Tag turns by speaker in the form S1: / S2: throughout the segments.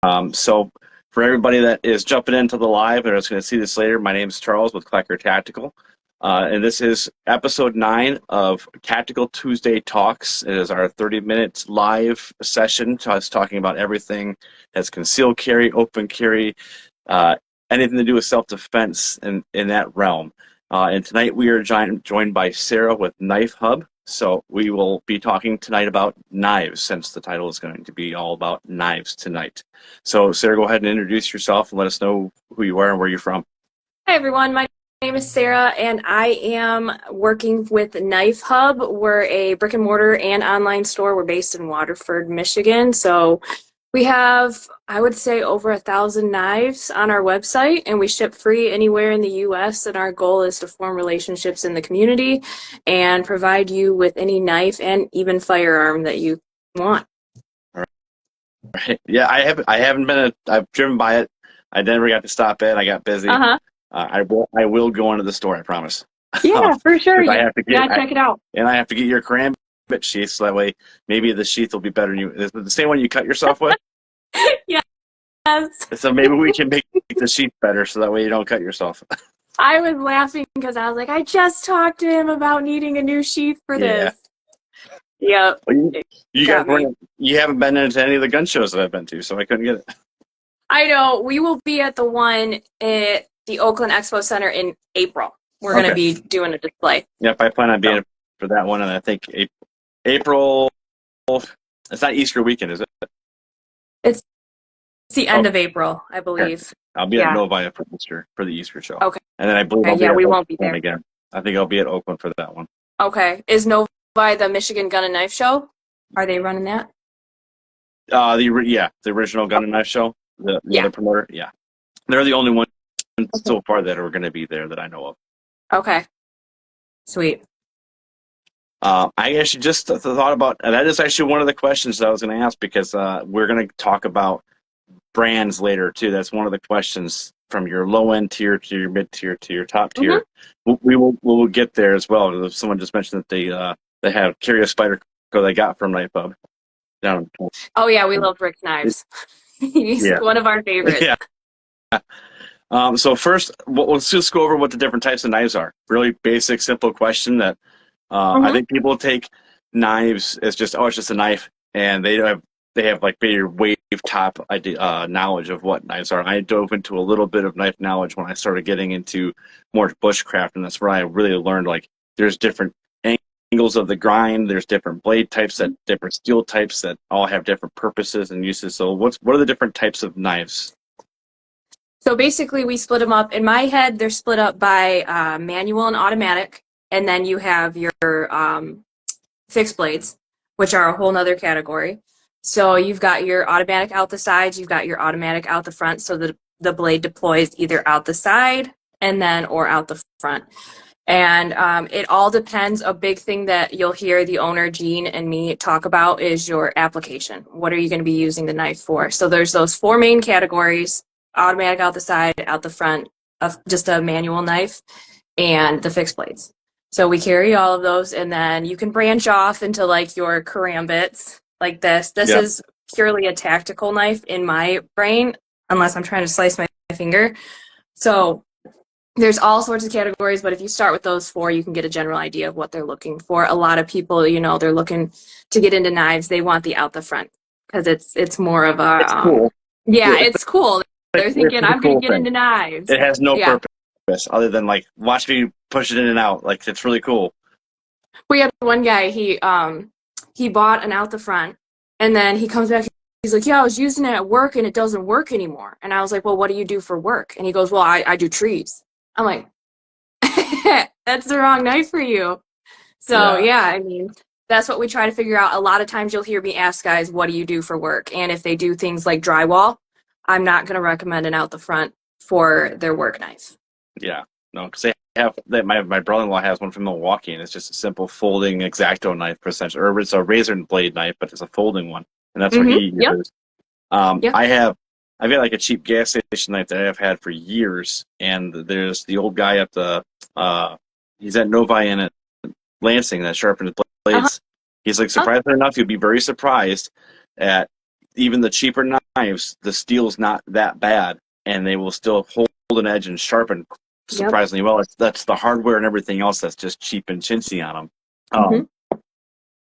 S1: So for everybody that is jumping into the live or is going to see this later, my name is Charles with Klecker Tactical. And this is episode 9 of Tactical Tuesday Talks. It is our 30-minute live session to us talking about everything that's concealed carry, open carry, anything to do with self-defense in that realm. And tonight we are joined by Sarah with Knife Hub. So we will be talking tonight about knives, since the title is going to be all about knives tonight. So Sarah, go ahead and introduce yourself and let us know who you are and where you're from.
S2: Hi everyone, my name is Sarah and I am working with Knife Hub. We're a brick and mortar and online store. We're based in Waterford, Michigan. So we have, I would say, over 1,000 knives on our website, and we ship free anywhere in the U.S. And our goal is to form relationships in the community and provide you with any knife and even firearm that you want.
S1: All right. Yeah, I haven't been. I've driven by it. I never got to stop in. I got busy. I will go into the store. I promise.
S2: Yeah, for sure.
S1: I have to
S2: check it out.
S1: And I have to get your karambit sheath, so that way maybe the sheath will be better than you. Is it the same one you cut yourself with?
S2: Yes.
S1: So maybe we can make the sheath better, so that way you don't cut yourself.
S2: I was laughing because I was like, I just talked to him about needing a new sheath for this. Yeah.
S1: Well, you haven't been into any of the gun shows that I've been to, so I couldn't get it.
S2: I know. We will be at the one at the Oakland Expo Center in April. We're going to be doing a display.
S1: Yep, I plan on being for that one, and I think April. It's not Easter weekend, is it?
S2: It's the end of April, I believe.
S1: Okay. I'll be at Novi for the Easter show.
S2: Okay.
S1: And then I believe
S2: we won't be there
S1: again. I think I'll be at Oakland for that one.
S2: Okay. Is Novi the Michigan Gun and Knife Show? Are they running that?
S1: The original Gun and Knife Show. The other promoter. Yeah. They're the only one so far that are going to be there that I know of.
S2: Okay. Sweet.
S1: I actually just thought about, and that is actually one of the questions that I was going to ask, because we're going to talk about brands later too. That's one of the questions, from your low end tier to your mid tier to your top tier. We will get there as well. Someone just mentioned that they have Carry a Spyderco they got from Knife Hub.
S2: Oh yeah, we love Rick's knives. He's one of our favorites.
S1: Yeah. So first, let's just go over what the different types of knives are. Really basic, simple question that I think people take knives as just, it's just a knife, and they have like very wave top knowledge of what knives are. I dove into a little bit of knife knowledge when I started getting into more bushcraft, and that's where I really learned, like, there's different angles of the grind, there's different blade types, different steel types that all have different purposes and uses. So what are the different types of knives?
S2: So basically we split them up. In my head, they're split up by manual and automatic, and then you have your fixed blades, which are a whole nother category. So you've got your automatic out the sides, you've got your automatic out the front, so that the blade deploys either out the side or out the front. And it all depends. A big thing that you'll hear the owner, Gene, and me talk about is your application. What are you going to be using the knife for? So there's those 4 main categories: automatic out the side, out the front, just a manual knife, and the fixed blades. So we carry all of those, and then you can branch off into like your karambits, like this. This is purely a tactical knife in my brain, unless I'm trying to slice my finger. So there's all sorts of categories, but if you start with those 4, you can get a general idea of what they're looking for. A lot of people, they're looking to get into knives. They want the out the front because it's more of a
S1: it's cool.
S2: Yeah, it's cool. They're thinking, I'm going to get into knives.
S1: It has no purpose other than, like, watch me push it in and out. Like, it's really cool.
S2: We had one guy, he bought an out the front, and then he comes back, he's like, I was using it at work and it doesn't work anymore. And I was like, well, what do you do for work? And he goes, well, I do trees. I'm like, that's the wrong knife for you. So I mean, that's what we try to figure out. A lot of times you'll hear me ask guys, what do you do for work? And if they do things like drywall, I'm not going to recommend an out the front for their work knife.
S1: Yeah, no, because they have that. My brother-in-law has one from Milwaukee, and it's just a simple folding X-Acto knife, essentially, or it's a razor and blade knife, but it's a folding one, and that's what he uses. I've got like a cheap gas station knife that I've had for years, and there's the old guy at the he's at Novi in Lansing that sharpened blades. He's like, surprisingly enough, you'll be very surprised at even the cheaper knives, the steel's not that bad, and they will still hold an edge and sharpen surprisingly well. That's the hardware and everything else that's just cheap and chintzy on them.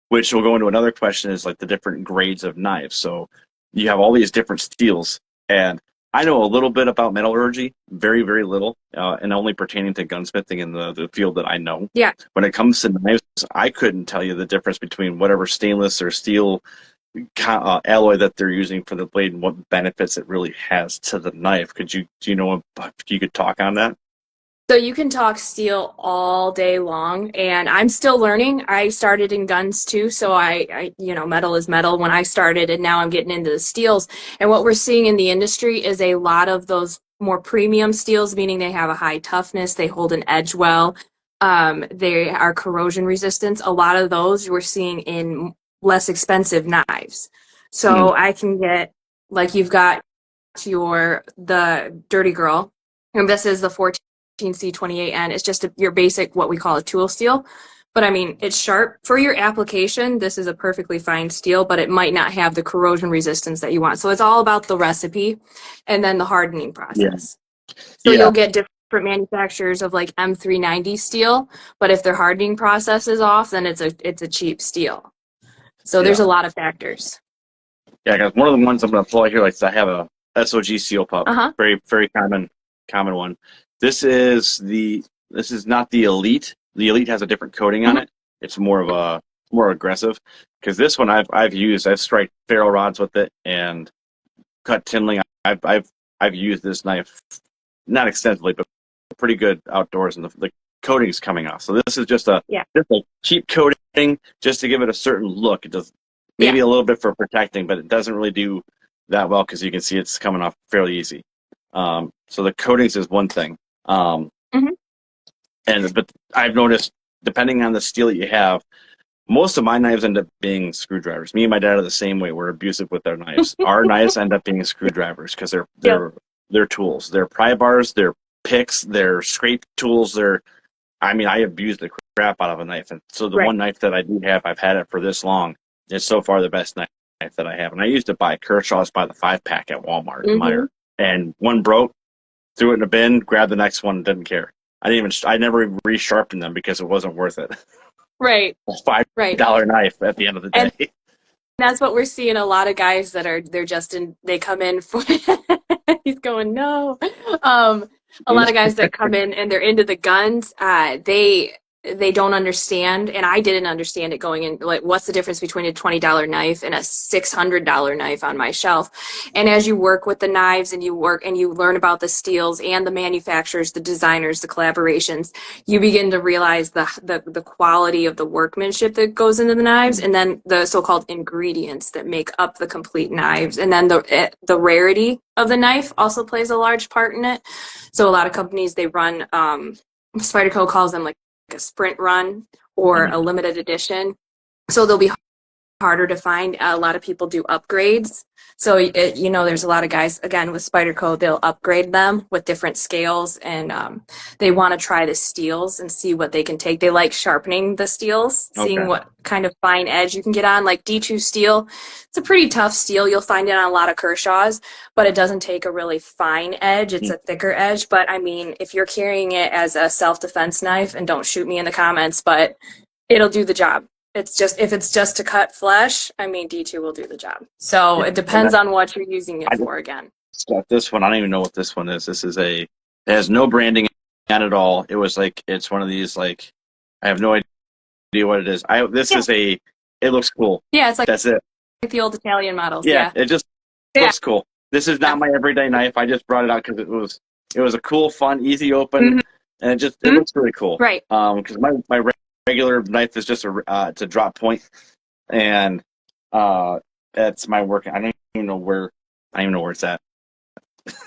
S1: Which will go into another question, is like the different grades of knives. So you have all these different steels, and I know a little bit about metallurgy, very, very little, and only pertaining to gunsmithing in the field that I know.
S2: Yeah.
S1: When it comes to knives, I couldn't tell you the difference between whatever stainless or steel alloy that they're using for the blade and what benefits it really has to the knife. Do you know if you could talk on that?
S2: So you can talk steel all day long, and I'm still learning. I started in guns too, so I metal is metal when I started, and now I'm getting into the steels. And what we're seeing in the industry is a lot of those more premium steels, meaning they have a high toughness, they hold an edge well, they are corrosion resistant. A lot of those we're seeing in less expensive knives. So I can get, like, you've got the Dirty Girl, and this is the 14C28N. It's just your basic, what we call a tool steel. But I mean, it's sharp. For your application, this is a perfectly fine steel, but it might not have the corrosion resistance that you want. So it's all about the recipe and then the hardening process. So you'll get different manufacturers of like M390 steel, but if their hardening process is off, then it's a cheap steel. So there's a lot of factors.
S1: Yeah, guys, one of the ones I'm going to pull out here, like I have a SOG Steel Pup, very, very common one. This is not the Elite. The Elite has a different coating on it. It's more aggressive. Because this one I've used. I've striked ferro rods with it and cut tinling. I've used this knife, not extensively, but pretty good outdoors, and the coating's coming off. So this is just a cheap coating just to give it a certain look. It does maybe a little bit for protecting, but it doesn't really do that well because you can see it's coming off fairly easy. So the coatings is one thing. But I've noticed, depending on the steel that you have, most of my knives end up being screwdrivers. Me and my dad are the same way. We're abusive with our knives. Our knives end up being screwdrivers because they're tools. They're pry bars, they're picks, they're scrape tools. I abuse the crap out of a knife. And so the one knife that I do have, I've had it for this long. It's so far the best knife that I have. And I used to buy Kershaw's by the 5-pack at Walmart and Meijer. And one broke, threw it in a bin, grabbed the next one, didn't care. I never resharpened them because it wasn't worth it.
S2: Right.
S1: $5 knife at the end of the day.
S2: And that's what we're seeing. A lot of guys they come in for, he's going, no. A lot of guys that come in and they're into the guns, they don't understand, and I didn't understand it going in, like, what's the difference between a $20 knife and a $600 knife on my shelf. And as you work with the knives and you learn about the steels and the manufacturers, the designers, the collaborations, you begin to realize the quality of the workmanship that goes into the knives, and then the so-called ingredients that make up the complete knives, and then the rarity of the knife also plays a large part in it. So a lot of companies, they run, Spyderco calls them like a sprint run or a limited edition, so they'll be harder to find. A lot of people do upgrades, so there's a lot of guys, again, with Spyderco, they'll upgrade them with different scales, and they want to try the steels and see what they can take. They like sharpening the steels, seeing what kind of fine edge you can get on. Like D2 steel, it's a pretty tough steel. You'll find it on a lot of Kershaw's, but it doesn't take a really fine edge. It's a thicker edge. But I mean, if you're carrying it as a self-defense knife, and don't shoot me in the comments, but it'll do the job. If it's just to cut flesh, I mean, D2 will do the job. So it depends on what you're using it for, again.
S1: Got this one. I don't even know what this one is. It has no branding on it at all. It's one of these, like, I have no idea what it is. It looks cool.
S2: Yeah, it's like,
S1: that's it.
S2: Like the old Italian models.
S1: Yeah. It just looks cool. This is not my everyday knife. I just brought it out because it was a cool, fun, easy open, and it looks really cool.
S2: Right.
S1: Because my regular knife is just it's a drop point, and that's my work. I don't even know where it's at.
S2: It's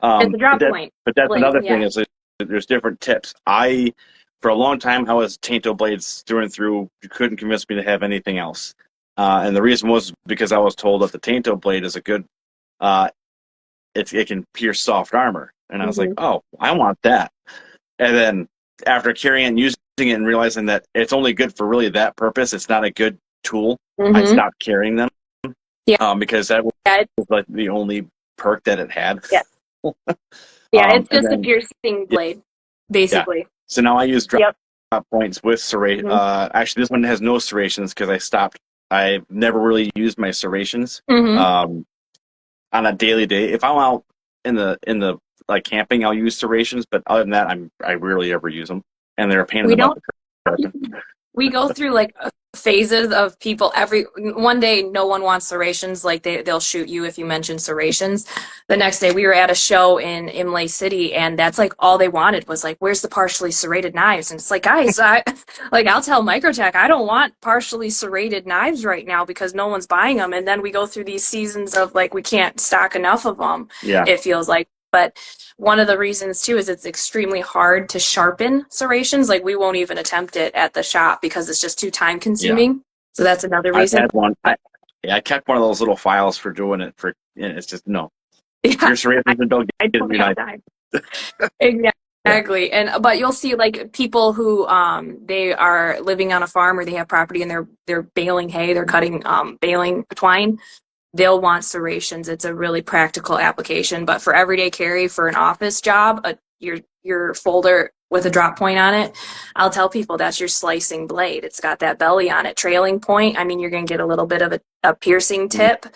S2: a drop point.
S1: But that's another thing, is there's different tips. For a long time, I was Tanto blades through and through. You couldn't convince me to have anything else, and the reason was because I was told that the Tanto blade is a good. It can pierce soft armor, and I was like, oh, I want that. And then after carrying and using it and realizing that it's only good for really that purpose, it's not a good tool, I stopped carrying them. because that was
S2: Yeah,
S1: like the only perk that it had.
S2: yeah, yeah. It's
S1: And
S2: just a
S1: then,
S2: piercing blade,
S1: yeah.
S2: basically.
S1: So now I use drop
S2: Yep.
S1: points with serration.
S2: Mhm.
S1: Actually, this one has no serrations because I stopped. I never really used my serrations
S2: Mhm.
S1: on a daily day. If I'm out in the like camping, I'll use serrations, but other than that, I rarely ever use them, and they're a pain in
S2: We
S1: the butt.
S2: don't. We go through like phases of people. Every one day, no one wants serrations. Like they'll shoot you if you mention serrations. The next day, we were at a show in Imlay City, and that's like all they wanted was like, "Where's the partially serrated knives?" And it's like, guys, I'll tell Microtech, I don't want partially serrated knives right now because no one's buying them. And then we go through these seasons of like we can't stock enough of them.
S1: Yeah,
S2: It feels like, but one of the reasons too is it's extremely hard to sharpen serrations. Like we won't even attempt it at the shop because it's just too time
S1: yeah.
S2: consuming. So that's another
S1: I've
S2: reason.
S1: had one.
S2: But
S1: I kept one of those little files for doing it for, and it's just no.
S2: yeah,
S1: Your serrations and don't
S2: I
S1: give
S2: don't
S1: me
S2: have
S1: knife.
S2: time. Exactly. And but you'll see like people who they are living on a farm or they have property and they're baling hay, they're cutting baling twine. They'll want serrations. It's a really practical application. But for everyday carry for an office job, your folder with a drop point on it, I'll tell people that's your slicing blade. It's got that belly on it, trailing point. I mean, you're going to get a little bit of a piercing tip,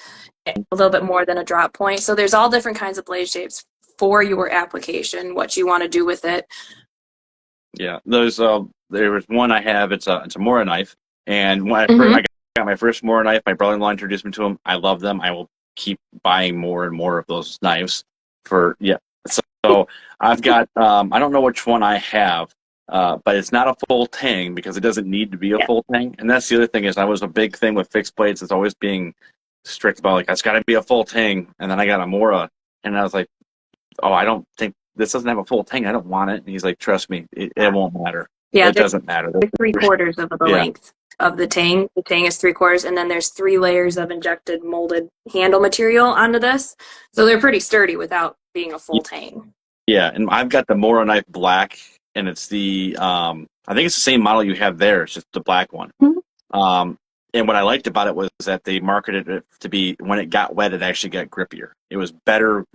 S2: a little bit more than a drop point. So there's all different kinds of blade shapes for your application, what you want to do with it.
S1: Yeah, there was one I have. It's a Mora knife, and when
S2: Mhm.
S1: I got my first Mora knife, my brother-in-law introduced me to them. I love them. I will keep buying more and more of those knives. For yeah, so I've got I don't know which one I have, but it's not a full tang because it doesn't need to be a
S2: Yeah.
S1: full tang. And that's the other thing is I was a big thing with fixed blades. It's always being strict about like it's got to be a full tang. And then I got a Mora, and I was like, oh, I don't think this doesn't have a full tang. I don't want it. And he's like, trust me, it won't matter.
S2: Yeah,
S1: It doesn't matter.
S2: they're 3/4 of the
S1: Yeah.
S2: length of the tang. The tang is 3/4, and then there's 3 layers of injected molded handle material onto this. So they're pretty sturdy without being a full tang.
S1: Yeah, and I've got the Mora knife black, and it's the I think it's the same model you have there. It's just the black one.
S2: Mhm.
S1: And what I liked about it was that they marketed it to be when it got wet, it actually got grippier. It was better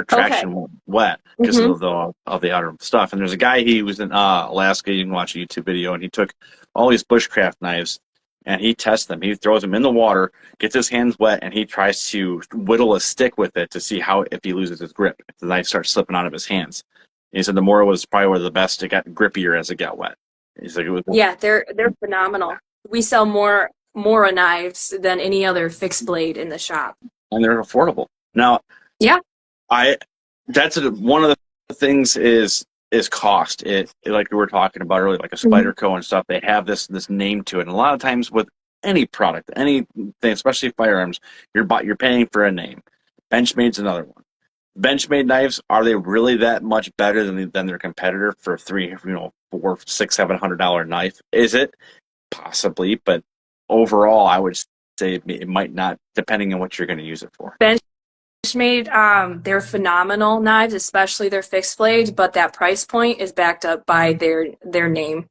S1: traction when wet because
S2: Mhm.
S1: of the outer stuff. And there's a guy, he was in Alaska. You can watch a YouTube video, and he took all these bushcraft knives and he tests them. He throws them in the water, gets his hands wet, and he tries to whittle a stick with it to see how if he loses his grip, if the knife starts slipping out of his hands. And he said the Mora was probably one of the best. It got grippier as it got wet. He's like, it was.
S2: Yeah, they're phenomenal. We sell more Mora knives than any other fixed blade in the shop.
S1: And they're affordable. Now,
S2: Yeah.
S1: One of the things is cost. It like we were talking about earlier, like a Spyderco and stuff. They have this name to it, and a lot of times with any product, anything, especially firearms, you're paying for a name. Benchmade's another one. Benchmade knives, are they really that much better than their competitor for $400, $600, $700 knife? Is it? Possibly, but overall, I would say it might not, depending on what you're going to use it for.
S2: Benchmade, they're phenomenal knives, especially their fixed blades, but that price point is backed up by their name,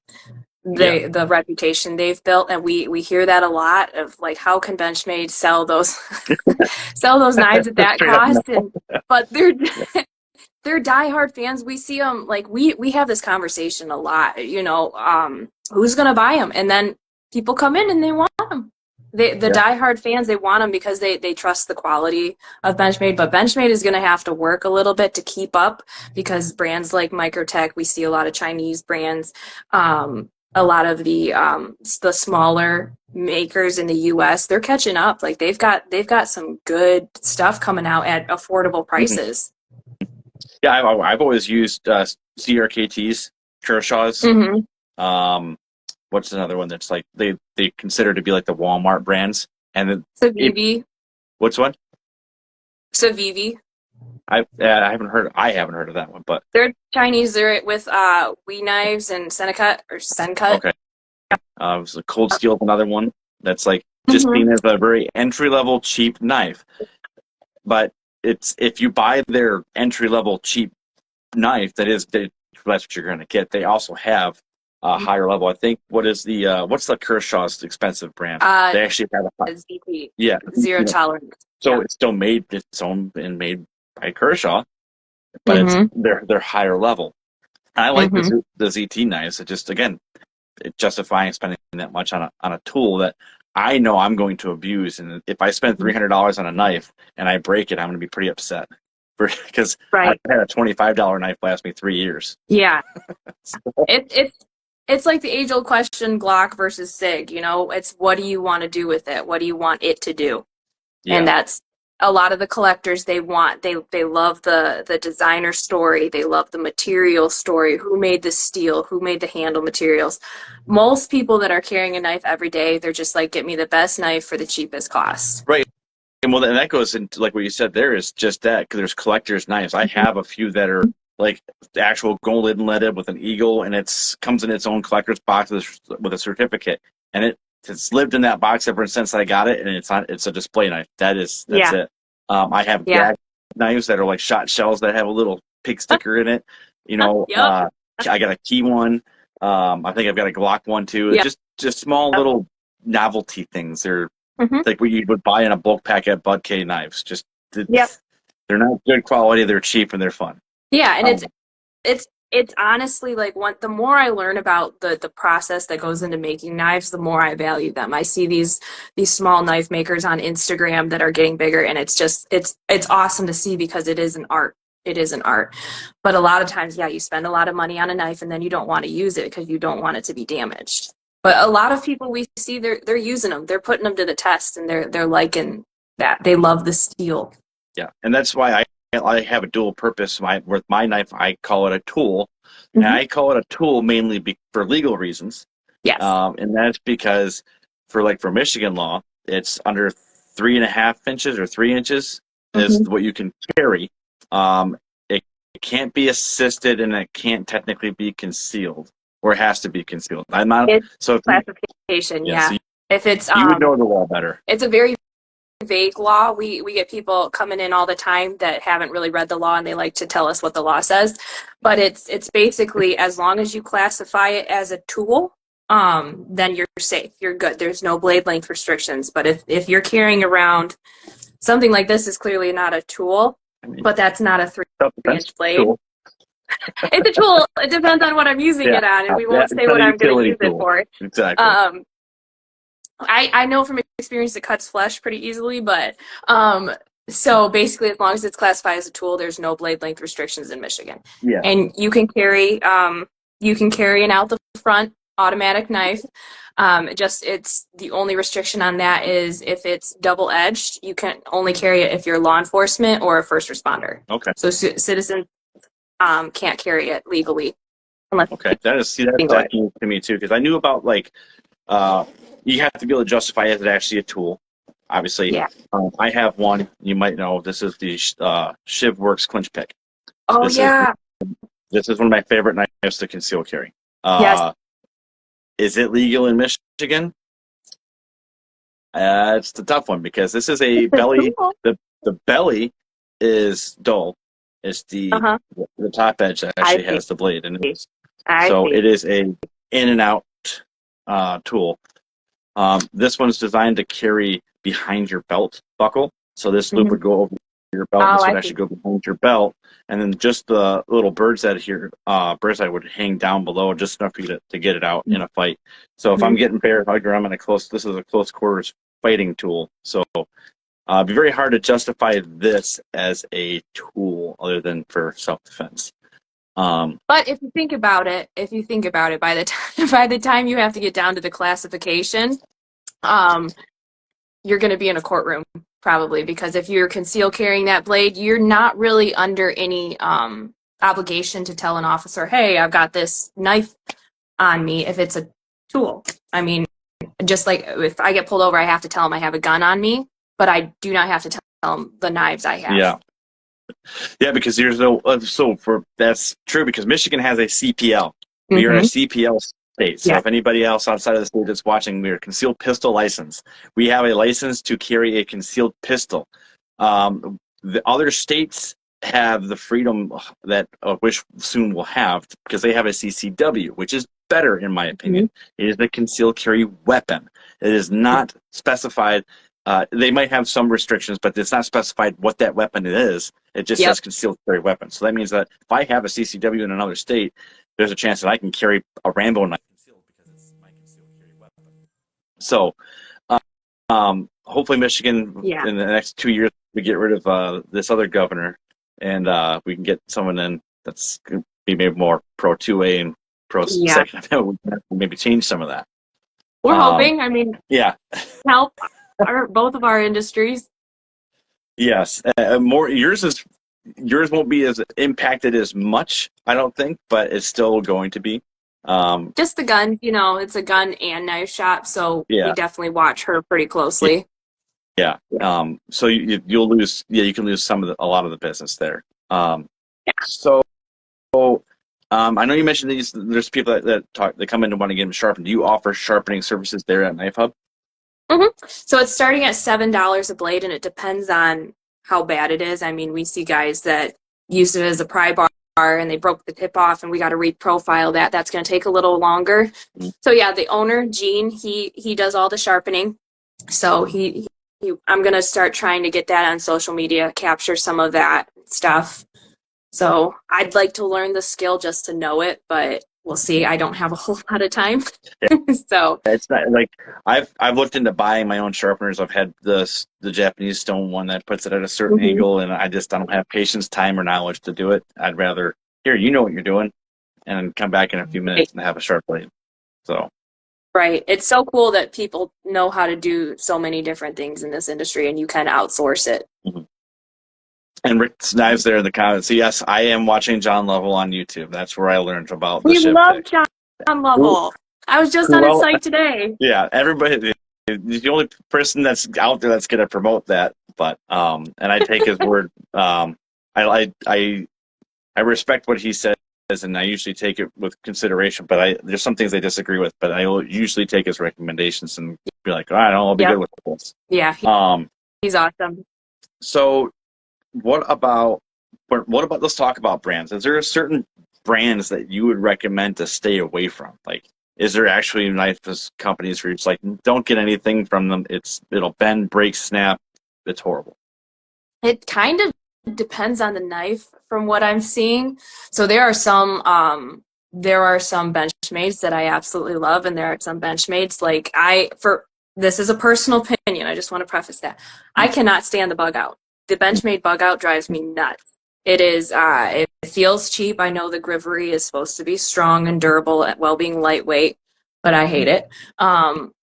S2: the reputation they've built, and we hear that a lot of like, how can Benchmade sell those knives at that cost? But they're diehard fans. We see them like we have this conversation a lot. Who's gonna buy them? And then people come in and they want them. The diehard fans, they want them because they trust the quality of Benchmade. But Benchmade is gonna have to work a little bit to keep up because brands like Microtech, we see a lot of Chinese brands, a lot of the smaller makers in the U.S. They're catching up. Like they've got some good stuff coming out at affordable prices.
S1: Yeah, I've always used CRKTs, Kershaw's. What's another one that's like they consider to be like the Walmart brands? And then
S2: Civivi.
S1: What's one?
S2: Civivi.
S1: I haven't heard of that one, but
S2: they're Chinese. They're with We Knives and Sencut.
S1: Okay. It was a Cold Steel, another one that's like just seen as a very entry level cheap knife. But it's if you buy their entry level cheap knife, that's what you're going to get. They also have higher level. I think what's the Kershaw's expensive brand? They actually have
S2: ZT,
S1: yeah.
S2: zero tolerance.
S1: So it's still made its own and made by Kershaw, but it's
S2: Mm-hmm.
S1: they're higher level. I like
S2: Mm-hmm.
S1: the ZT knives. It just again, it justifying spending that much on a tool that I know I'm going to abuse, and if I spend $300 on a knife and I break it, I'm going to be pretty upset, because I've
S2: Right.
S1: had a $25 knife last me 3 years.
S2: Yeah. It's like the age old question, Glock versus SIG. It's what do you want to do with it? What do you want it to do? And
S1: Yeah,
S2: that's a lot of the collectors. They love the designer story. They love the material story. Who made the steel? Who made the handle materials? Most people that are carrying a knife every day, they're just like, get me the best knife for the cheapest cost.
S1: right. And that goes into like what you said. There is just that, because there's collector's knives. I have a few that are like the actual gold inletted with an eagle, and it's comes in its own collector's box with a certificate, and it's lived in that box ever since I got it, and it's a display knife. That's
S2: Yeah.
S1: it. I have
S2: Yeah.
S1: gag knives that are like shot shells that have a little pig sticker in it. You know,
S2: Yep.
S1: I got a key one. I think I've got a Glock one too.
S2: Yep.
S1: Just small little novelty things. They're
S2: Hmm.
S1: like what you would buy in a bulk pack at Bud K Knives.
S2: Yep.
S1: They're not good quality. They're cheap and they're fun.
S2: Yeah, and
S1: Um,
S2: it's honestly like the more I learn about the process that goes into making knives, the more I value them. I see these small knife makers on Instagram that are getting bigger, and it's awesome to see, because it is an art. It is an art. But a lot of times, yeah, you spend a lot of money on a knife and then you don't want to use it because you don't want it to be damaged. But a lot of people we see, they're using them. They're putting them to the test, and they're liking that. They love the steel.
S1: yeah, and that's why I have a dual purpose. With my knife, I call it a tool, and
S2: Mhm.
S1: I call it a tool mainly for legal reasons.
S2: Yes.
S1: And that's because for Michigan law, it's under 3.5 inches or 3 inches is
S2: Mhm.
S1: what you can carry. It can't be assisted, and it can't technically be concealed, or it has to be concealed. I'm not
S2: It's
S1: so if you,
S2: classification,
S1: yeah,
S2: yeah.
S1: so
S2: If it's
S1: you would know the law better.
S2: it's a very vague law. We get people coming in all the time that haven't really read the law, and they like to tell us what the law says. But it's basically, as long as you classify it as a tool, then you're safe. You're good. There's no blade length restrictions. But if you're carrying around something like this, is clearly not a tool,
S1: I mean,
S2: but that's not a 3-inch
S1: that's
S2: blade.
S1: cool.
S2: It's a tool. It depends on what I'm using
S1: Yeah,
S2: it on, and we
S1: yeah,
S2: won't say
S1: it's
S2: what
S1: not a
S2: I'm going to
S1: utility
S2: use it
S1: tool.
S2: for.
S1: Exactly.
S2: I know from experience it cuts flesh pretty easily, but so basically, as long as it's classified as a tool, there's no blade length restrictions in Michigan.
S1: Yeah.
S2: And you can carry an out the front automatic knife. It's the only restriction on that is if it's double edged, you can only carry it if you're law enforcement or a first responder.
S1: Okay.
S2: So citizens can't carry it legally unless.
S1: Okay. That's news to me too, because I knew about you have to be able to justify it as actually a tool. Obviously,
S2: Yeah.
S1: I have one. You might know this is the ShivWorks clinch pick.
S2: Oh
S1: This
S2: yeah.
S1: This is one of my favorite knives to conceal carry.
S2: Yes.
S1: Is it legal in Michigan? It's the tough one, because this is a belly. The belly is dull. It's the top edge that actually has the blade, and it is a in and out tool. This one's designed to carry behind your belt buckle. So this loop would go over your belt. This would actually go behind your belt. And then just the little bird's eye would hang down below, just enough for you to get it out in a fight. So if I'm getting bear hugged, or this is a close quarters fighting tool. So it'd be very hard to justify this as a tool other than for self-defense.
S2: But if you think about it, by the time you have to get down to the classification, you're going to be in a courtroom probably, because if you're concealed carrying that blade, you're not really under any obligation to tell an officer, "Hey, I've got this knife on me." If it's a tool, I mean, just like if I get pulled over, I have to tell them I have a gun on me, but I do not have to tell them the knives I have.
S1: Yeah. Yeah, because there's that's true, because Michigan has a CPL. We are a CPL state. So if anybody else outside of the state that's watching, we are a concealed pistol license. We have a license to carry a concealed pistol. The other states have the freedom that which soon will have, because they have a CCW, which is better, in my opinion. It is a concealed carry weapon. It is not specified. They might have some restrictions, but it's not specified what that weapon is. It just says concealed carry weapon. So that means that if I have a CCW in another state, there's a chance that I can carry a Rambo knife concealed because it's my concealed carry weapon. So hopefully Michigan in the next 2 years we get rid of this other governor, and we can get someone in that's going to be maybe more pro 2A and pro Second Amendment. We can maybe change some of that.
S2: We're hoping. I mean, help both of our industries.
S1: Yes, yours won't be as impacted as much, I don't think, but it's still going to be.
S2: Just the gun, it's a gun and knife shop, so we definitely watch her pretty closely.
S1: Yeah. So you'll lose. Yeah, you can lose a lot of the business there. So, I know you mentioned there's people that come in and want to get them sharpened. Do you offer sharpening services there at Knife Hub?
S2: So it's starting at $7 a blade, and it depends on how bad it is. I mean, we see guys that use it as a pry bar and they broke the tip off, and we got to reprofile that. That's going to take a little longer. So yeah, the owner, Gene, he does all the sharpening. So I'm going to start trying to get that on social media, capture some of that stuff. So I'd like to learn the skill just to know it, but we'll see. I don't have a whole lot of time. So
S1: it's not like I've looked into buying my own sharpeners. I've had the Japanese stone one that puts it at a certain angle, and I don't have patience, time, or knowledge to do it. I'd rather you know what you're doing, and come back in a few minutes and have a sharp blade. So
S2: right, it's so cool that people know how to do so many different things in this industry, and you kind of outsource it.
S1: And Rick's Knives there in the comments. So yes, I am watching John Lovell on YouTube. That's where I learned about the ship
S2: love
S1: pick.
S2: John Lovell. I was just on his site today.
S1: Yeah, everybody. He's the only person that's out there that's going to promote that. But and I take his word. I respect what he says, and I usually take it with consideration. But there's some things I disagree with. But I will usually take his recommendations and be like, all right, I'll be good with this.
S2: Yeah. He's awesome.
S1: So. What about? Let's talk about brands. Is there a certain brands that you would recommend to stay away from? Like, is there actually knife companies where it's like, don't get anything from them? It'll bend, break, snap. It's horrible.
S2: It kind of depends on the knife, from what I'm seeing. So there are some Benchmades that I absolutely love, and there are some Benchmades this is a personal opinion. I just want to preface that I cannot stand the bug out. The Benchmade bug out drives me nuts. It feels cheap. I know the Grivory is supposed to be strong and durable while being lightweight, but I hate it.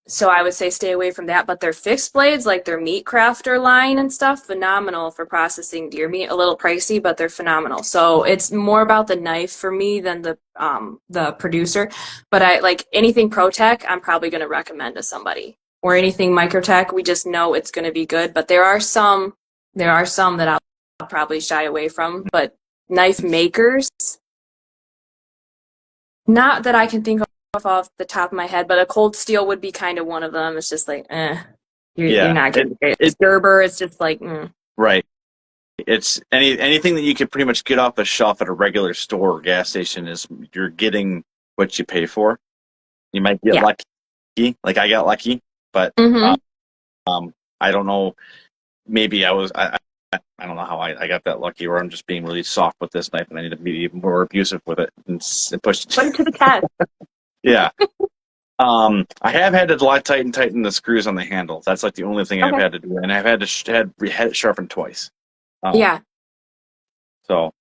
S2: So I would say stay away from that. But their fixed blades, like their Meat Crafter line and stuff, phenomenal for processing deer meat. A little pricey, but they're phenomenal. So it's more about the knife for me than the producer. But I like anything ProTech, I'm probably going to recommend to somebody. Or anything Microtech, we just know it's going to be good. But there are some that I'll probably shy away from, but knife makers, not that I can think of off the top of my head, but a Cold Steel would be kind of one of them. It's just like, you're not getting it. It's Gerber. It's just like,
S1: Right. It's anything that you can pretty much get off a shelf at a regular store or gas station is you're getting what you pay for. You might get lucky, like I got lucky, but I don't know. Maybe I don't know how I got that lucky, or I'm just being really soft with this knife and I need to be even more abusive with it and push it.
S2: Put it to the test.
S1: Yeah. I have had to tighten the screws on the handle. That's like the only thing I've had to do. And I've had had it sharpened twice. So,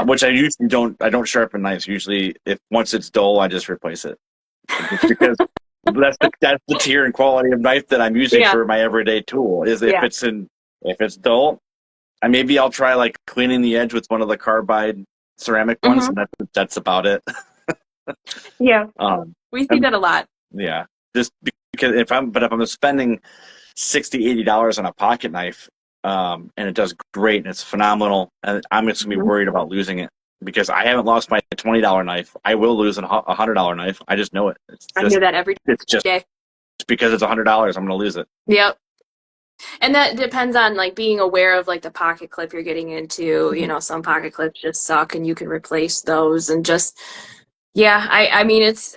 S1: which I usually I don't sharpen knives. Usually once it's dull, I just replace it. Because that's the tier and quality of knife that I'm using for my everyday tool. Is if it's dull, maybe I'll try like cleaning the edge with one of the carbide ceramic ones, and that's about it.
S2: We see that a lot.
S1: Yeah, just because if I'm spending $60-$80 on a pocket knife, and it does great and it's phenomenal, and I'm just gonna be worried about losing it. Because I haven't lost my $20 knife. I will lose a $100 knife. I just know it.
S2: I hear that every day.
S1: It's just because it's $100, I'm going to lose it.
S2: Yep. And that depends on like being aware of like the pocket clip you're getting into. You know, some pocket clips just suck, and you can replace those. And just Yeah, I mean, it's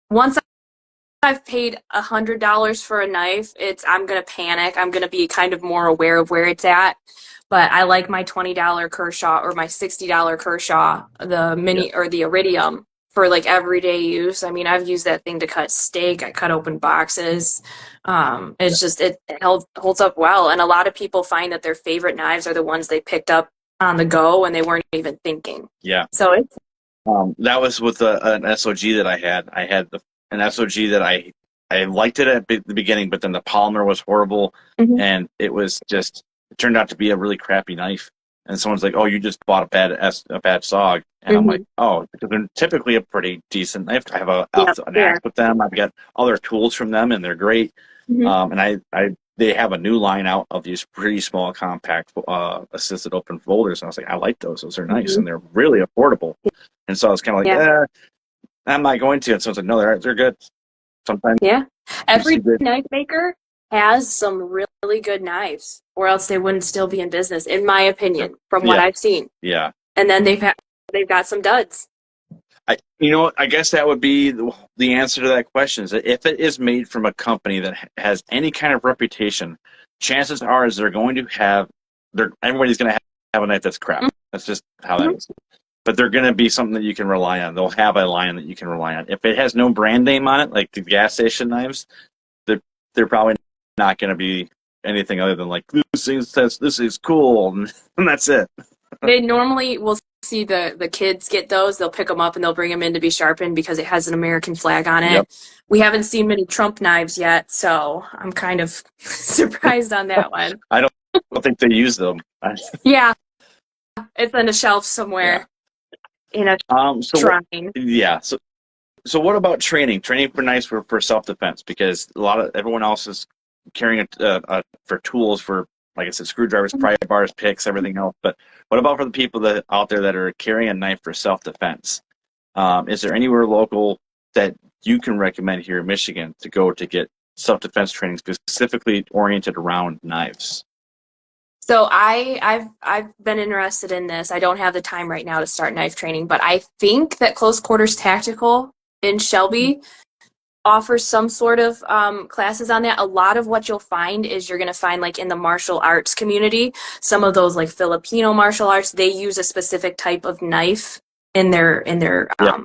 S2: once I've paid $100 for a knife, I'm gonna panic. I'm gonna be kind of more aware of where it's at. But I like my $20 Kershaw or my $60 Kershaw, the
S1: Yeah.
S2: mini or the Iridium for like everyday use. I mean, I've used that thing to cut steak. I cut open boxes.
S1: Yeah.
S2: It's just holds up well, and a lot of people find that their favorite knives are the ones they picked up on the go and they weren't even thinking.
S1: Yeah.
S2: So it's
S1: That was with an SOG that I had. I had an SOG that I liked it at the beginning, but then the polymer was horrible,
S2: Mhm.
S1: and it turned out to be a really crappy knife. And someone's like, "Oh, you just bought a bad SOG," and I'm like,
S2: Mhm.
S1: "Oh, because they're typically a pretty decent knife. I have
S2: Yeah,
S1: an
S2: yeah.
S1: axe with them. I've got other tools from them, and they're great.
S2: Mhm.
S1: And they have a new line out of these pretty small, compact assisted open folders, and I was like, I like those. Those are nice,
S2: Mhm.
S1: and they're really affordable. And so I was kind of like,
S2: Yeah.
S1: I'm not going to. And so I was like, no, they're good. Sometimes
S2: Yeah.
S1: you see
S2: Every
S1: good.
S2: knife maker has some really good knives, or else they wouldn't still be in business, in my opinion, from what
S1: Yeah,
S2: I've seen.
S1: yeah.
S2: And then they've got some duds.
S1: I guess that would be the answer to that question. Is that if it is made from a company that has any kind of reputation, chances are is they're going to have, everybody's going to have a knife that's crap. That's just how that
S2: Mhm.
S1: is. But they're going to be something that you can rely on. They'll have a line that you can rely on. If it has no brand name on it, like the gas station knives, they're they're probably not going to be anything other than like this thing says this is cool, and that's it.
S2: They normally will see the kids get those. They'll pick them up and they'll bring them in to be sharpened because it has an American flag on
S1: Yep.
S2: it. We haven't seen many Trump knives yet, so I'm kind of surprised on that one.
S1: I don't think they use them.
S2: Yeah, it's on a shelf
S1: Yeah.
S2: somewhere in a
S1: So
S2: shrine.
S1: yeah. So what about training? Training for knives for self defense because everyone else is carrying for tools for like I said screwdrivers, pry bars, picks, everything else. But what about for the people that out there that are carrying a knife for self defense? Is there anywhere local that you can recommend here in Michigan to go to get self defense training specifically oriented around knives?
S2: So I've been interested in this. I don't have the time right now to start knife training, but I think that Close Quarters Tactical in Shelby offers some sort of classes on that. A lot of what you'll find is you're going to find like in the martial arts community, some of those like Filipino martial arts, they use a specific type of knife in their
S1: Yeah, yeah,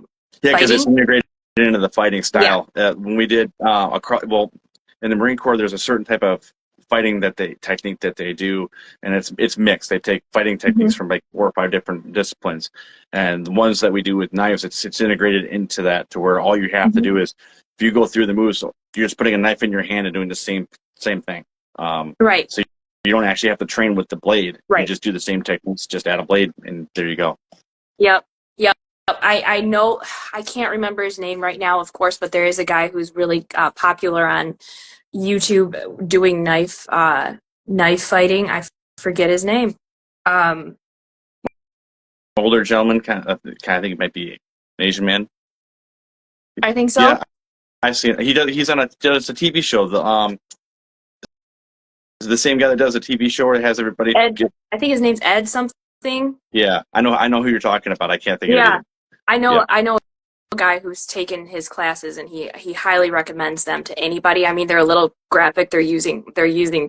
S1: because it's
S2: fighting.
S1: integrated into the fighting
S2: Yeah.
S1: style. When we did in the Marine Corps, there's a certain type of fighting technique that they do, and it's mixed. They take fighting techniques
S2: Mhm.
S1: from like 4 or 5 different disciplines, and the ones that we do with knives, it's integrated into that to where all you have to do
S2: Mhm.
S1: is if you go through the moves, you're just putting a knife in your hand and doing the same thing.
S2: Right.
S1: So you don't actually have to train with the blade. You
S2: Right.
S1: just do the same techniques, just add a blade, and there you go.
S2: Yep. Yep. I know I can't remember his name right now, of course, but there is a guy who's really popular on YouTube doing knife fighting. Forget his name. Um,
S1: Older gentleman, kind of think it might be an Asian man.
S2: I think so.
S1: Yeah, I've seen it. Does a TV show. The same guy that does a TV show where it has everybody
S2: Ed,
S1: get.
S2: I think his name's Ed something.
S1: Yeah, I know who you're talking about. I can't think of it
S2: Yeah,
S1: either.
S2: I
S1: Yeah,
S2: know. I know a guy who's taken his classes, and he highly recommends them to anybody. I mean, they're a little graphic. They're using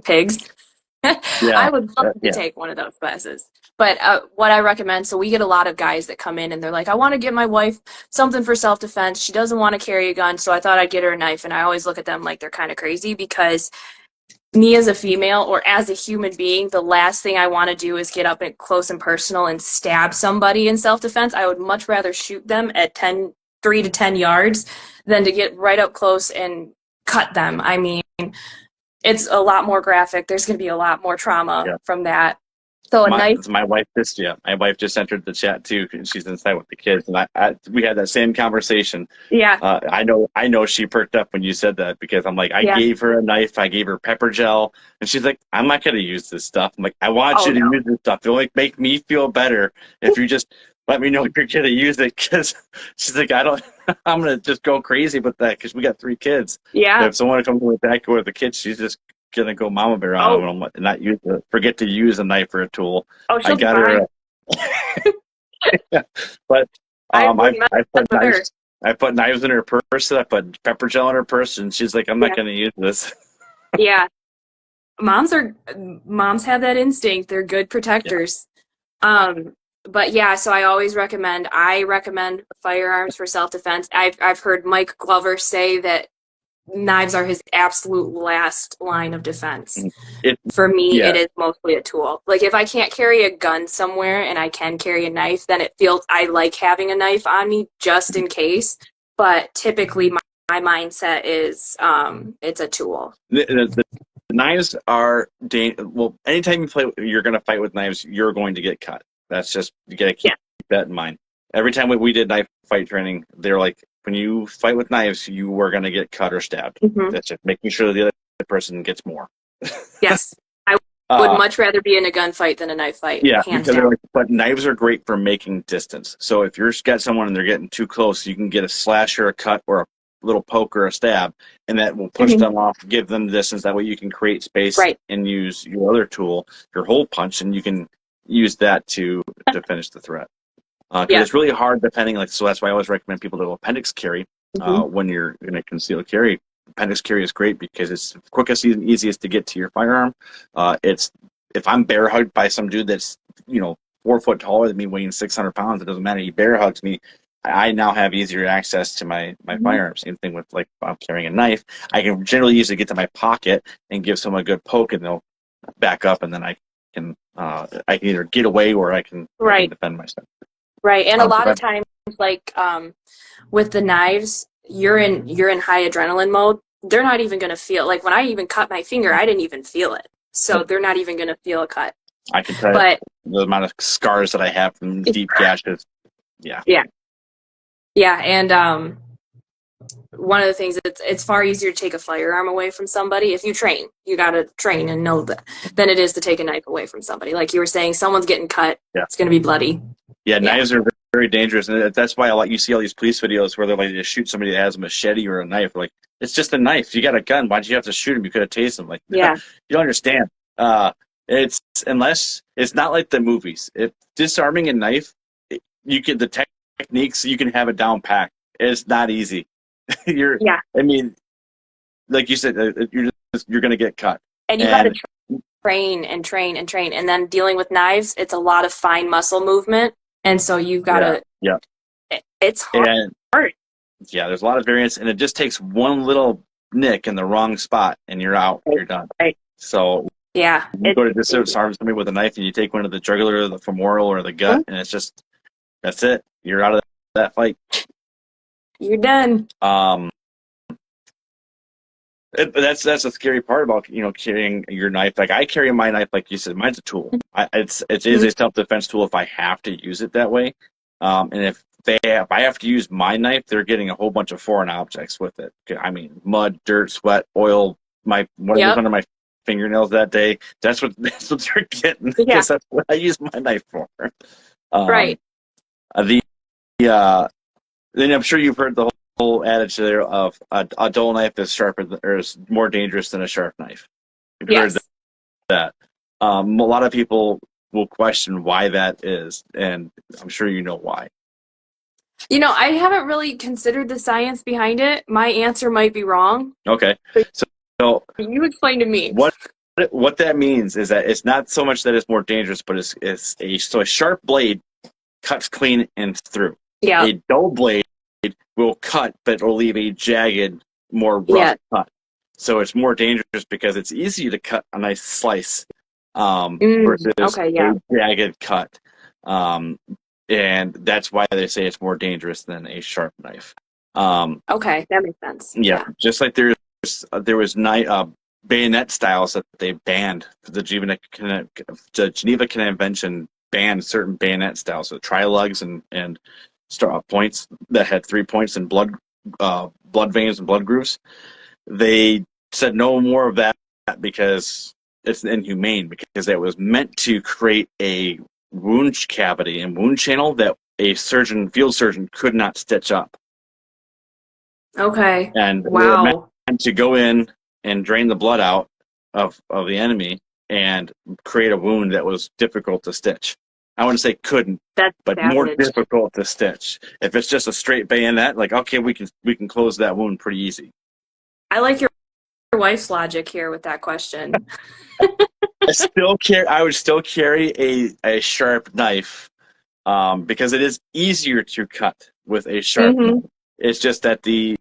S2: pigs.
S1: yeah,
S2: I would love to
S1: yeah.
S2: take one of those classes. But what I recommend, so we get a lot of guys that come in and they're like, I want to get my wife something for self-defense. She doesn't want to carry a gun, so I thought I'd get her a knife. And I always look at them like they're kind of crazy because me as a female or as a human being, the last thing I want to do is get up and close and personal and stab somebody in self-defense. I would much rather shoot them at 3 to 10 yards than to get right up close and cut them. I mean, it's a lot more graphic. There's going to be a lot more trauma
S1: Yeah.
S2: from that. So a knife,
S1: My wife just entered the chat too, and she's inside with the kids, and we had that same conversation.
S2: yeah,
S1: I know she perked up when you said that because I'm like, I
S2: yeah.
S1: gave her a knife, I gave her pepper gel, and she's like, I'm not gonna use this stuff. I'm like, I want
S2: Oh
S1: you to
S2: no.
S1: use this stuff. It'll make me feel better if you just let me know you're gonna use it. Because she's like, I don't, I'm gonna just go crazy with that because we got 3 kids.
S2: Yeah.
S1: If someone comes with that with the kids, she's just gonna go mama bear on
S2: Oh,
S1: them and not forget to use a knife or a tool.
S2: oh,
S1: I
S2: she'll be
S1: got
S2: fine.
S1: her, but
S2: I
S1: I
S2: wouldn't mess
S1: I put
S2: with her.
S1: knives. I put knives in her purse. I put pepper gel in her purse, and she's like, "I'm not
S2: Yeah.
S1: going to use this."
S2: Yeah. Moms have that instinct. They're good
S1: Yeah.
S2: protectors. Um, but yeah, so I recommend firearms for self-defense. I've heard Mike Glover say that knives are his absolute last line of defense.
S1: It.
S2: For me,
S1: Yeah.
S2: it is mostly a tool. Like if I can't carry a gun somewhere and I can carry a knife, then it feels I like having a knife on me just in case. But typically my mindset is it's a tool.
S1: The knives are well. Anytime you're going to fight with knives, you're going to get cut. That's just you got to keep
S2: Yeah.
S1: that in mind. Every time we did knife fight training, they're like, when you fight with knives, you are going to get cut or stabbed.
S2: Hmm.
S1: That's just making sure the other person gets more.
S2: Yes. I would
S1: Uh,
S2: much rather be in a gunfight than a knife fight,
S1: yeah,
S2: hands
S1: because they're
S2: down.
S1: like, but knives are great for making distance. So if you've got someone and they're getting too close, you can get a slash or a cut or a little poke or a stab, and that will push
S2: Mhm.
S1: them off, give them the distance. That way you can create space
S2: Right.
S1: and use your other tool, your hole punch, and you can use that to finish the threat. Because
S2: Yeah.
S1: it's really hard depending, like, so that's why I always recommend people to appendix carry
S2: Hmm.
S1: when you're going to conceal carry. Appendix carry is great because it's the quickest and easiest to get to your firearm. It's if I'm bear hugged by some dude that's 4 foot taller than me, weighing 600 pounds, it doesn't matter. He bear hugs me. I now have easier access to my
S2: Hmm.
S1: firearm. Same thing with like if I'm carrying a knife. I can generally usually get to my pocket and give someone a good poke, and they'll back up, and then I can either get away or I can
S2: Right.
S1: defend myself.
S2: Right. And a lot of
S1: Prevent.
S2: times, like with the knives, you're in high adrenaline mode. They're not even going to feel like when I even cut my finger, I didn't even feel it. So they're not even going to feel a cut.
S1: I can tell you
S2: But
S1: the amount of scars that I have from deep gashes. Yeah.
S2: yeah, yeah, and one of the things it's far easier to take a firearm away from somebody if you train. You got to train and know that than it is to take a knife away from somebody. Like you were saying, someone's getting cut.
S1: Yeah.
S2: It's going to be bloody.
S1: Yeah, knives are very, very dangerous, and that's why you see all these police videos where they're like, they shoot somebody that has a machete or a knife. Like, it's just a knife. You got a gun. Why did you have to shoot him? You could have tased him. Like,
S2: Yeah.
S1: you don't understand. It's unless it's not like the movies. If disarming a knife, you can the techniques you can have it down packed. It's not easy.
S2: Yeah.
S1: I mean, like you said, you're going to get cut.
S2: And you got to train and train and train. And then dealing with knives, it's a lot of fine muscle movement. And so you've got to,
S1: yeah.
S2: It's hard.
S1: And, yeah, there's a lot of variance, and it just takes one little nick in the wrong spot, and you're out. You're done.
S2: Right.
S1: So
S2: yeah,
S1: you go to disarm somebody with a knife, and you take one to the jugular, or the femoral, or the gut, and it's just that's it. You're out of that fight.
S2: You're done.
S1: That's the scary part about carrying your knife. Like I carry my knife, like you said, mine's a tool. It's a self-defense tool if I have to use it that way. And if I have to use my knife, they're getting a whole bunch of foreign objects with it. I mean, mud, dirt, sweat, oil, whatever's under my fingernails that day. That's what they're getting.
S2: Yeah.
S1: Because that's what I use my knife for.
S2: Right.
S1: Then I'm sure you've heard the whole adage there of a dull knife is is more dangerous than a sharp knife. You've heard that. A lot of people will question why that is, and I'm sure you know why.
S2: I haven't really considered the science behind it. My answer might be wrong.
S1: Okay, so
S2: you explain to me.
S1: What that means is that it's not so much that it's more dangerous, but it's a sharp blade cuts clean and through.
S2: Yeah.
S1: A dull blade will cut, but it'll leave a jagged, more rough cut. So it's more dangerous because it's easy to cut a nice slice versus a jagged cut. And that's why they say it's more dangerous than a sharp knife.
S2: Okay, that makes sense.
S1: Yeah, just like there was bayonet styles that they banned. The Geneva Convention banned certain bayonet styles, so tri-lugs and points that had 3 points and blood veins and blood grooves. They said no more of that because it's inhumane, because it was meant to create a wound cavity and wound channel that a field surgeon could not stitch up.
S2: Okay.
S1: And
S2: wow.
S1: They were meant to go in and drain the blood out of the enemy and create a wound that was difficult to stitch. I wouldn't say couldn't,
S2: That's
S1: but more
S2: savage.
S1: difficult to stitch. If it's just a straight bayonet, like okay, we can close that wound pretty easy.
S2: I like your wife's logic here with that question.
S1: I would still carry a sharp knife, because it is easier to cut with a sharp knife. It's just that the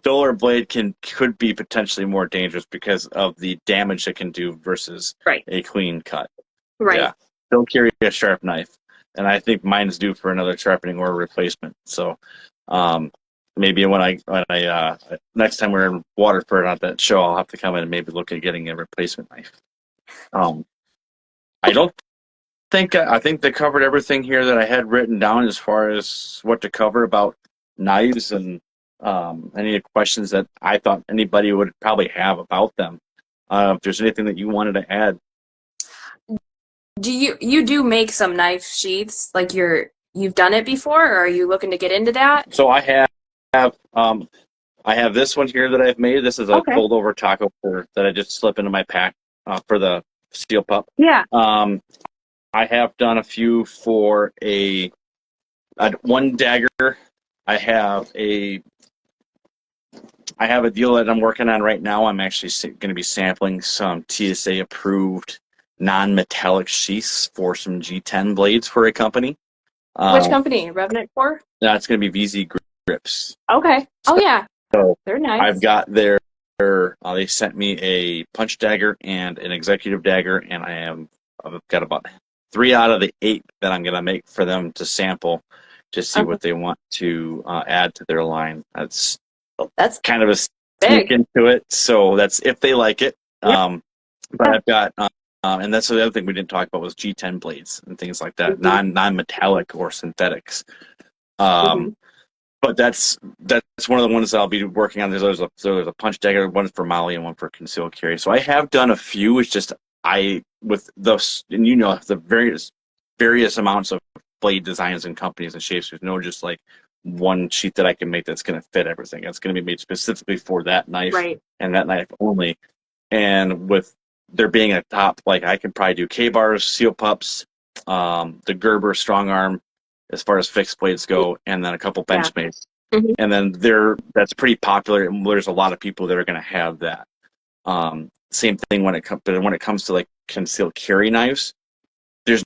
S1: duller blade could be potentially more dangerous because of the damage it can do versus
S2: Right.
S1: a clean cut.
S2: Right.
S1: Yeah, still carry a sharp knife, and I think mine's due for another sharpening or replacement. So, maybe when I next time we're in Waterford at that show, I'll have to come in and maybe look at getting a replacement knife. I don't I think they covered everything here that I had written down as far as what to cover about knives and any questions that I thought anybody would probably have about them. If there's anything that you wanted to add.
S2: Do you do make some knife sheaths? Like you've done it before, or are you looking to get into that?
S1: So I have this one here that I've made. This is a fold over taco that I just slip into my pack for the steel pup.
S2: Yeah.
S1: I have done a few for a one dagger. I have a deal that I'm working on right now. I'm actually going to be sampling some TSA approved non-metallic sheaths for some G10 blades for a company.
S2: Which company? Revenant Core?
S1: That's going to be VZ Grips.
S2: Okay. Oh yeah.
S1: So
S2: they're nice.
S1: I've got they sent me a punch dagger and an executive dagger, and I've got about 3 out of the 8 that I'm going to make for them to sample to see what they want to add to their line. That's kind of a sneak into it. So that's if they like it. Yep. But I've got, and that's the other thing we didn't talk about was G10 blades and things like that, non-metallic or synthetics. But that's one of the ones that I'll be working on. There's a punch dagger, one for Molly and one for concealed carry. So I have done a few. It's just with those, and the various amounts of blade designs and companies and shapes. There's no just like one sheet that I can make that's going to fit everything. It's going to be made specifically for that knife and that knife only. And with there being a top, like I could probably do K-bars, seal pups, the Gerber strong arm, as far as fixed blades go, and then a couple Benchmates. And then that's pretty popular, and there's a lot of people that are going to have that. Same thing when it comes to like concealed carry knives. There's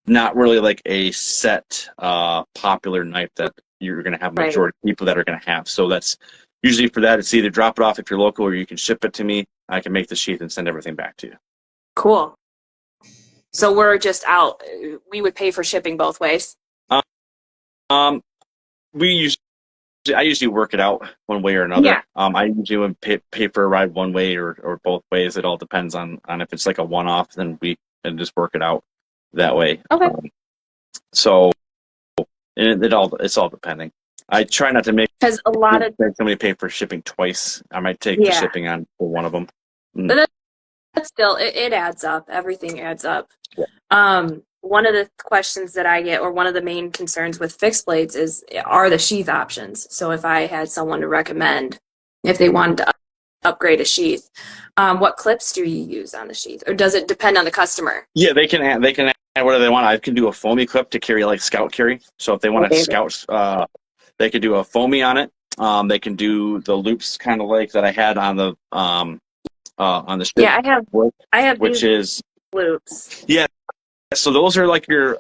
S1: not really like a set popular knife that you're going to have a majority of people that are going to have. So that's usually for that. It's either drop it off if you're local, or you can ship it to me. I can make the sheath and send everything back to you.
S2: Cool. So we're just out. We would pay for shipping both ways.
S1: I usually work it out one way or another. Yeah. I usually would pay for a ride one way or both ways. It all depends on if it's like a one-off, then we can just work it out that way.
S2: Okay.
S1: So it's all depending. I try not to make
S2: because a lot of
S1: somebody pay for shipping twice. I might take the shipping on for one of them.
S2: But that's still it adds up. Everything adds up. Yeah. One of the questions that I get, or one of the main concerns with fixed blades, are the sheath options. So if I had someone to recommend, if they wanted to upgrade a sheath, what clips do you use on the sheath, or does it depend on the customer?
S1: Yeah, they can add whatever they want. I can do a foamy clip to carry like scout carry. So if they want to scout, they could do a foamy on it. They can do the loops kind of like that I had on the sheath.
S2: Yeah, I have
S1: which is
S2: loops.
S1: Yeah. So those are like your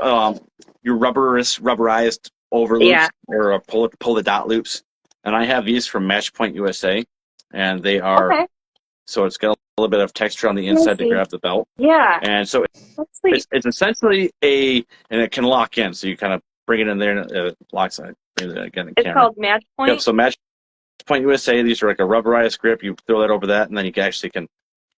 S1: rubberized over loops or pull the dot loops, and I have these from Matchpoint USA, and they are so it's got a little bit of texture on the inside to grab the belt.
S2: Yeah,
S1: and so it's essentially and it can lock in, so you kind of bring it in there and it locks in. Again,
S2: it's called Matchpoint.
S1: Yep. So Matchpoint USA, these are like a rubberized grip. You throw that over that, and then you actually can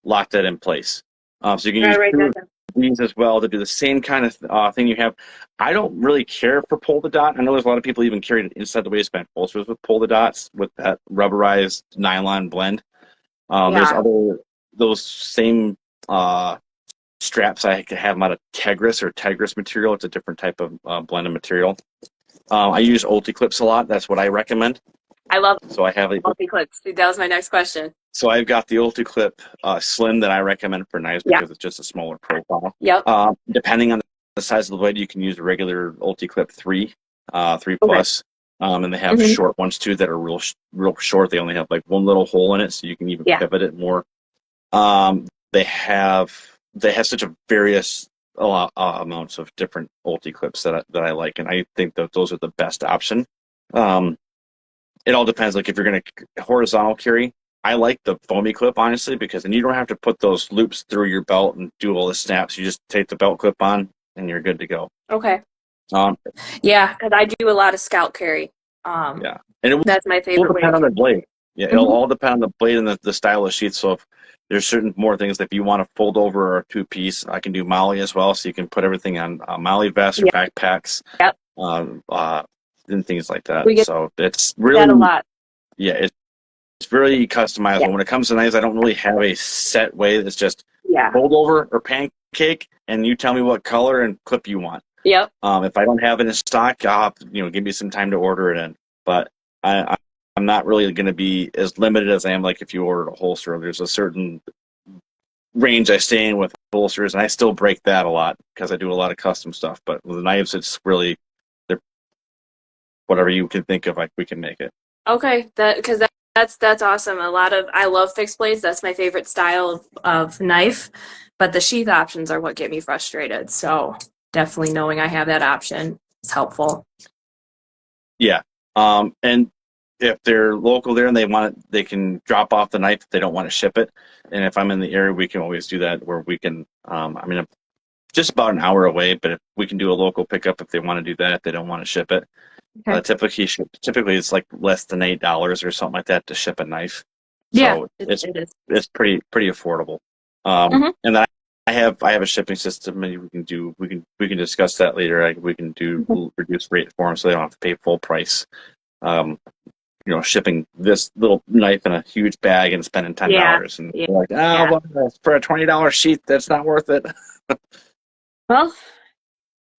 S1: lock that in place. So you can use these as well to do the same kind of thing you have. I don't really care for pull the dot. I know there's a lot of people even carry it inside the waistband holsters with pull the dots with that rubberized nylon blend. There's those same straps I could have them out of Tegris material. It's a different type of blended material. I use Ulti-Clips a lot. That's what I recommend.
S2: I love
S1: so I have
S2: Ulti-Clips. That was my next question.
S1: So I've got the Ulti-Clip Slim that I recommend for knives because it's just a smaller profile.
S2: Yep.
S1: Depending on the size of the blade, you can use a regular Ulti-Clip 3, 3 plus. And they have short ones too that are real short. They only have like one little hole in it, so you can even pivot it more. They have such a various amounts of different Ulti-Clips that I like, and I think that those are the best option. It all depends. Like if you're going to horizontal carry, I like the foamy clip, honestly, because then you don't have to put those loops through your belt and do all the snaps. You just take the belt clip on and you're good to go.
S2: Okay. Yeah, because I do a lot of scout carry.
S1: Yeah, and
S2: that's my favorite.
S1: Will depend on the blade. Yeah, it'll all depend on the blade and the style of sheath. So if there's certain more things that if you want to fold over or a 2-piece, I can do Molly as well. So you can put everything on Molly vests or backpacks.
S2: Yep.
S1: And things like that. So it's
S2: really a lot.
S1: Yeah, it's really customizable. Yeah. When it comes to knives, I don't really have a set way that's just fold over or pancake, and you tell me what color and clip you want.
S2: Yep.
S1: If I don't have it in stock, I'll have to, give me some time to order it in. But I'm not really going to be as limited as I am like if you ordered a holster. There's a certain range I stay in with holsters, and I still break that a lot because I do a lot of custom stuff. But with the knives, it's really whatever you can think of, like we can make it.
S2: Okay, that's awesome. I love fixed blades. That's my favorite style of knife, but the sheath options are what get me frustrated. So definitely knowing I have that option is helpful.
S1: Yeah, and if they're local there and they can drop off the knife if they don't want to ship it. And if I'm in the area, we can always do that where we can. I'm just about an hour away, but if we can do a local pickup if they want to do that, if they don't want to ship it. Okay. Typically it's like less than $8 or something like that to ship a knife.
S2: Yeah,
S1: so it's pretty affordable. And then I have a shipping system, and we can discuss that later. We can do reduced rate for them, so they don't have to pay full price. Shipping this little knife in a huge bag and spending $10, and they're like, well, for a $20 sheath, that's not worth it.
S2: Well,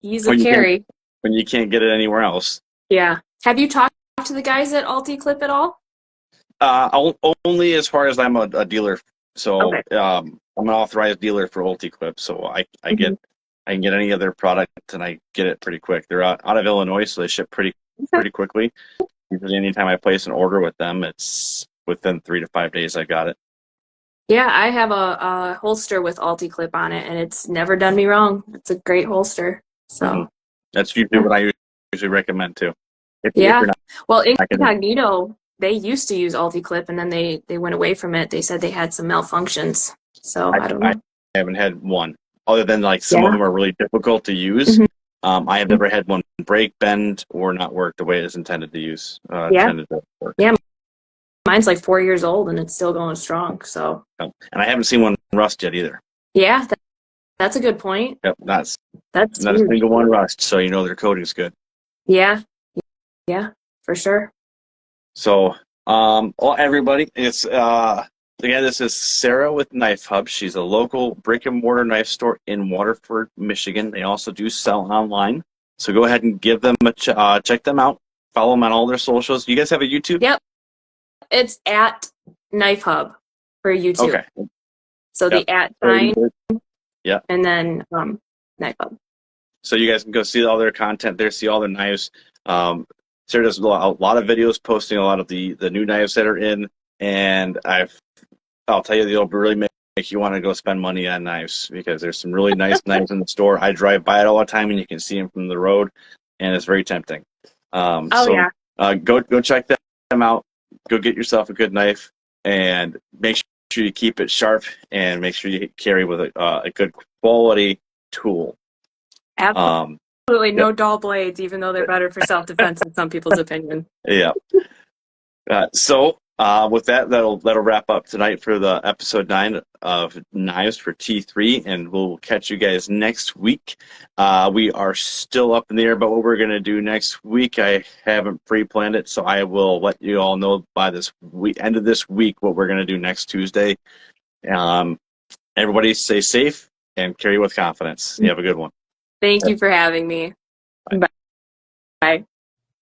S2: easy carry
S1: when you can't get it anywhere else.
S2: Yeah. Have you talked to the guys at Ulti-Clip at all?
S1: Only as far as I'm a dealer. So I'm an authorized dealer for Ulti-Clip. So I can get any of their product and I get it pretty quick. They're out of Illinois, so they ship pretty quickly. Usually anytime I place an order with them, it's within 3 to 5 days I got it.
S2: Yeah, I have a holster with Ulti-Clip on it, and it's never done me wrong. It's a great holster. So
S1: that's usually what I usually recommend too.
S2: Well, Incognito, they used to use Ulti-Clip, and then they went away from it. They said they had some malfunctions. So I don't know.
S1: I haven't had one, other than like some of them are really difficult to use. I have never had one break, bend, or not work the way it's intended to use. Intended to work.
S2: Yeah, mine's like 4 years old, and it's still going strong. So.
S1: And I haven't seen one rust yet either.
S2: Yeah, that's a good point.
S1: Yep, that's
S2: not
S1: a single one rust, so their coating's good.
S2: Yeah, for sure.
S1: So, everybody, it's again, this is Sarah with Knife Hub. She's a local brick and mortar knife store in Waterford, Michigan. They also do sell online, so go ahead and give them a check them out. Follow them on all their socials. You guys have a YouTube?
S2: Yep, it's at Knife Hub for YouTube.
S1: Okay.
S2: So the at sign, and then Knife Hub.
S1: So you guys can go see all their content there, see all their knives. Sarah does a lot of videos posting a lot of the new knives that are in, and I'll tell you, they'll really make you want to go spend money on knives because there's some really nice knives in the store. I drive by it all the time, and you can see them from the road, and it's very tempting. Go check them out. Go get yourself a good knife, and make sure you keep it sharp, and make sure you carry with a good quality tool.
S2: Absolutely no dull blades, even though they're better for self-defense in some people's opinion.
S1: Yeah. So with that'll wrap up tonight for the episode 9 of Knives for T3, and we'll catch you guys next week. We are still up in the air about what we're going to do next week. I haven't pre-planned it, so I will let you all know by this end of this week what we're going to do next Tuesday. Everybody stay safe and carry with confidence. You have a good one.
S2: Thank you for having me.
S1: Bye.
S2: Bye.